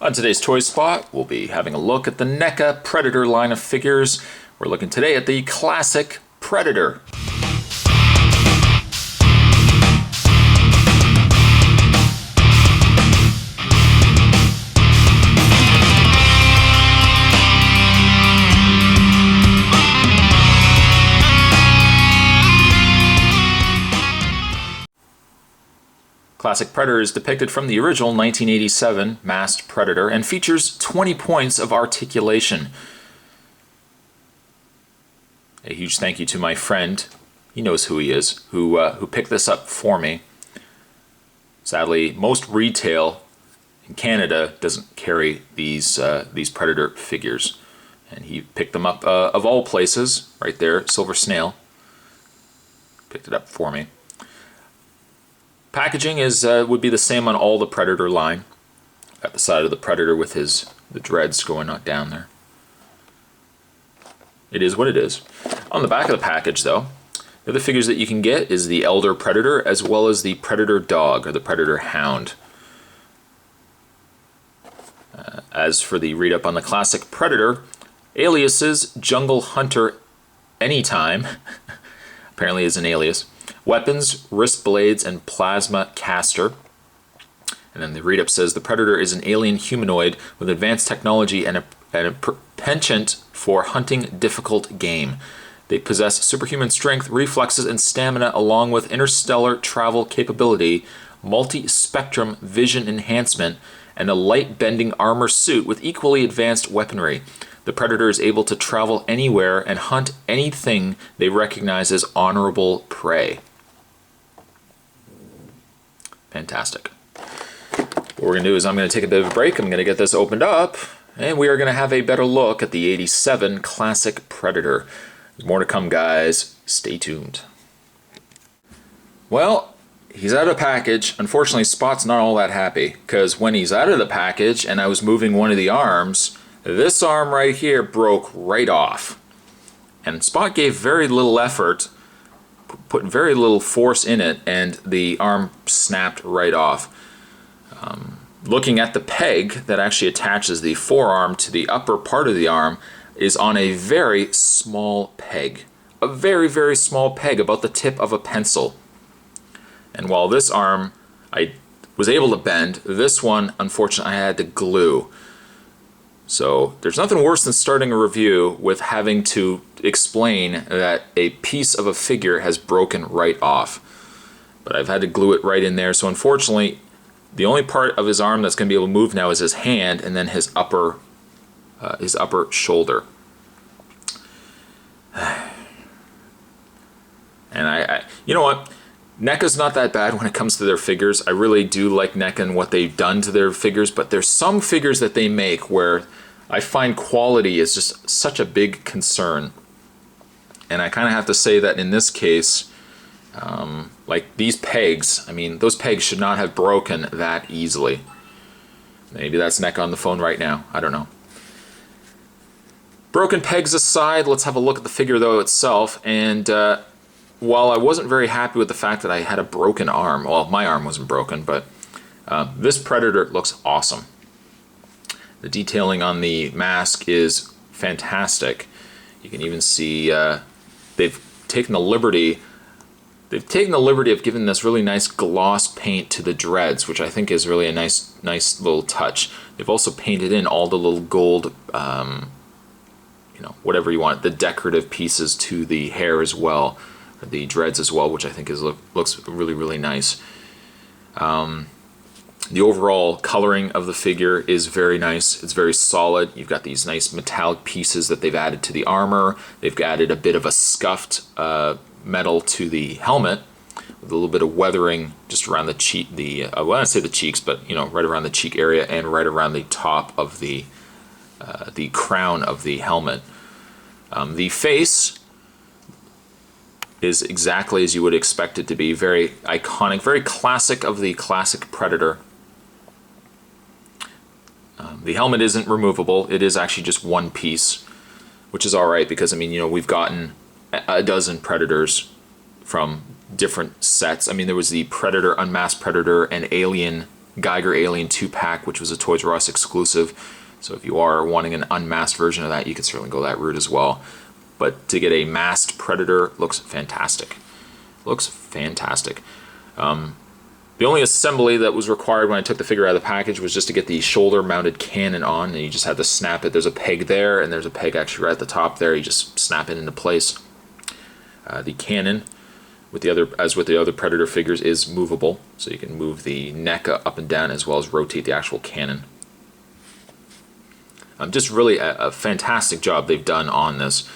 On today's Toy Spot, we'll be having a look at the Neca Predator line of figures. We're looking today at the Classic Predator. Classic Predator is depicted from the original 1987 masked Predator and features 20 points of articulation. A huge thank you to my friend, he knows who he is, who picked this up for me. Sadly, most retail in Canada doesn't carry these Predator figures, and he picked them up of all places, right there, Silver Snail. Picked it up for me. Packaging would be the same on all the Predator line. At the side of the Predator with the dreads going on down there. It is what it is. On the back of the package, though, the other figures that you can get is the Elder Predator as well as the Predator Dog or the Predator Hound. As for the read-up on the Classic Predator, aliases: Jungle Hunter Anytime, apparently is an alias. Weapons: wrist blades and plasma caster. And then the read-up says the Predator is an alien humanoid with advanced technology and a penchant for hunting difficult game. They possess superhuman strength, reflexes, and stamina, along with interstellar travel capability, multi-spectrum vision enhancement, and a light-bending armor suit with equally advanced weaponry. The Predator is able to travel anywhere and hunt anything they recognize as honorable prey. Fantastic. What we're going to do is I'm going to take a bit of a break. I'm going to get this opened up, and we are going to have a better look at the 87 Classic Predator. There's more to come, guys. Stay tuned. Well, he's out of the package. Unfortunately, Spot's not all that happy, because when he's out of the package and I was moving one of the arms, this arm right here broke right off. And Spot gave very little effort, put very little force in it, and the arm snapped right off. Looking at the peg that actually attaches the forearm to the upper part of the arm is on a very small peg. A very, very small peg, about the tip of a pencil. And while this arm I was able to bend, this one, unfortunately, I had to glue. So there's nothing worse than starting a review with having to explain that a piece of a figure has broken right off. But I've had to glue it right in there, so unfortunately the only part of his arm that's going to be able to move now is his hand and then his upper shoulder. And you know what? NECA's not that bad when it comes to their figures. I really do like NECA and what they've done to their figures, but there's some figures that they make where I find quality is just such a big concern. And I kind of have to say that in this case, like these pegs, I mean, those pegs should not have broken that easily. Maybe that's NECA on the phone right now. I don't know. Broken pegs aside, let's have a look at the figure though itself. And while I wasn't very happy with the fact that I had a broken arm, well, my arm wasn't broken, but this Predator looks awesome. The detailing on the mask is fantastic. You can even see they've taken the liberty of giving this really nice gloss paint to the dreads, which I think is really a nice little touch. They've also painted in all the little gold, whatever you want, the decorative pieces to the hair as well, or the dreads as well, which I think looks really, really nice. The overall coloring of the figure is very nice. It's very solid. You've got these nice metallic pieces that they've added to the armor. They've added a bit of a scuffed metal to the helmet with a little bit of weathering just around the cheek, I want to say the cheeks, but right around the cheek area and right around the top of the crown of the helmet. The face is exactly as you would expect it to be. Very iconic, very classic of the Classic Predator. The helmet isn't removable. It is actually just one piece, which is all right because, I mean, we've gotten a dozen Predators from different sets. I mean, there was the Predator, Unmasked Predator, and Alien Geiger Alien 2-pack, which was a Toys R Us exclusive. So if you are wanting an unmasked version of that, you can certainly go that route as well. But to get a masked Predator, looks fantastic. Looks fantastic. The only assembly that was required when I took the figure out of the package was just to get the shoulder-mounted cannon on, and you just had to snap it. There's a peg there, and there's a peg actually right at the top there. You just snap it into place. The cannon, as with the other Predator figures, is movable, so you can move the NECA up and down as well as rotate the actual cannon. Just really a fantastic job they've done on this.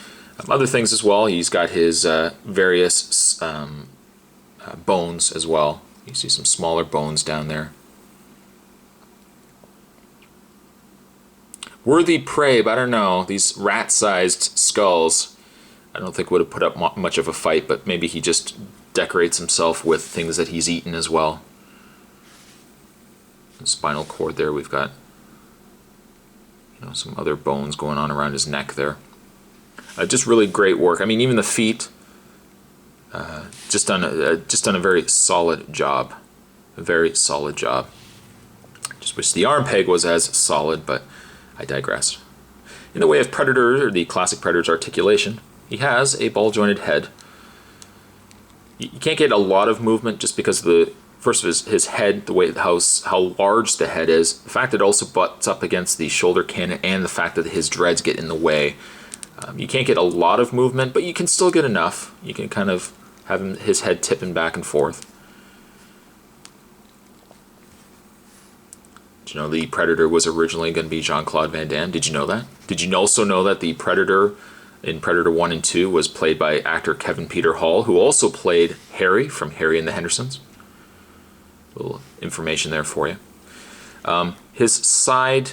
Other things as well, he's got his various bones as well. You see some smaller bones down there. Worthy prey, but I don't know. These rat-sized skulls, I don't think would have put up much of a fight, but maybe he just decorates himself with things that he's eaten as well. The spinal cord there, we've got some other bones going on around his neck there. Just really great work. I mean, even the feet. Just done a very solid job. A very solid job. Just wish the arm peg was as solid, but I digress. In the way of Predator, or the classic Predator's articulation, he has a ball-jointed head. You can't get a lot of movement just because of his head, the way how large the head is, the fact that it also butts up against the shoulder cannon, and the fact that his dreads get in the way. You can't get a lot of movement, but you can still get enough. You can kind of have his head tipping back and forth. Did you know the Predator was originally going to be Jean-Claude Van Damme? Did you know that? Did you also know that the Predator in Predator 1 and 2 was played by actor Kevin Peter Hall, who also played Harry from Harry and the Hendersons? A little information there for you. His side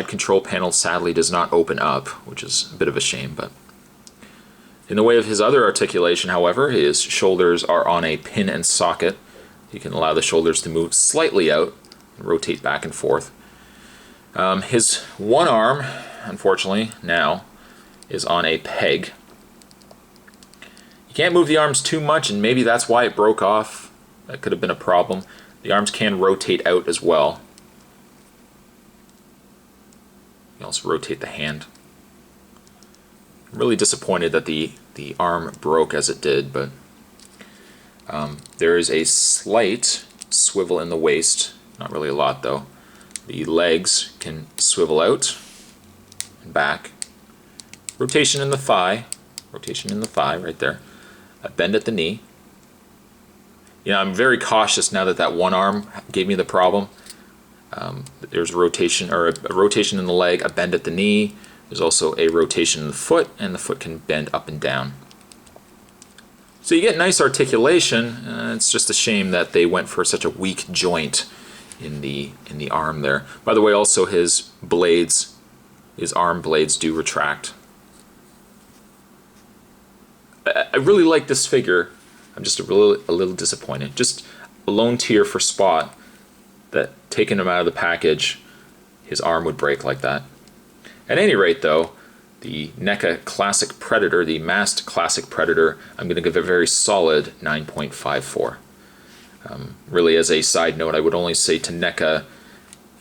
control panel sadly does not open up, which is a bit of a shame, but in the way of his other articulation, however, his shoulders are on a pin and socket. You can allow the shoulders to move slightly out and rotate back and forth. His one arm, unfortunately, now is on a peg. You can't move the arms too much, and maybe that's why it broke off. That could have been a problem. The arms can rotate out as well. You can also rotate the hand. I'm really disappointed that the arm broke as it did, but there is a slight swivel in the waist. Not really a lot, though. The legs can swivel out and back. Rotation in the thigh. Rotation in the thigh right there. A bend at the knee. I'm very cautious now that that one arm gave me the problem. There's a rotation, or a rotation in the leg, a bend at the knee. There's also a rotation in the foot, and the foot can bend up and down. So you get nice articulation. It's just a shame that they went for such a weak joint in the arm there. By the way, also his blades, his arm blades do retract. I really like this figure. I'm just a little disappointed. Just a lone tear for Spot that taking him out of the package, his arm would break like that. At any rate, though, the NECA Classic Predator, the masked Classic Predator, I'm going to give a very solid 9.54. Really, as a side note, I would only say to NECA,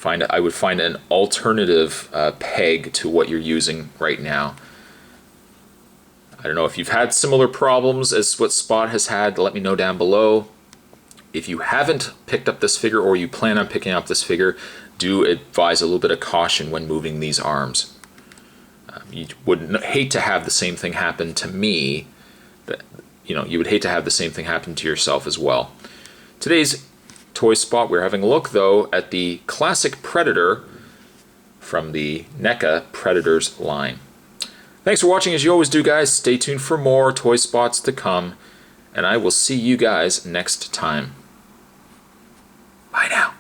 I would find an alternative peg to what you're using right now. I don't know if you've had similar problems as what Spot has had. Let me know down below. If you haven't picked up this figure, or you plan on picking up this figure, do advise a little bit of caution when moving these arms. You would hate to have the same thing happen to me. You would hate to have the same thing happen to yourself as well. Today's Toy Spot, we're having a look, though, at the Classic Predator from the NECA Predators line. Thanks for watching, as you always do, guys. Stay tuned for more Toy Spots to come, and I will see you guys next time. Bye now.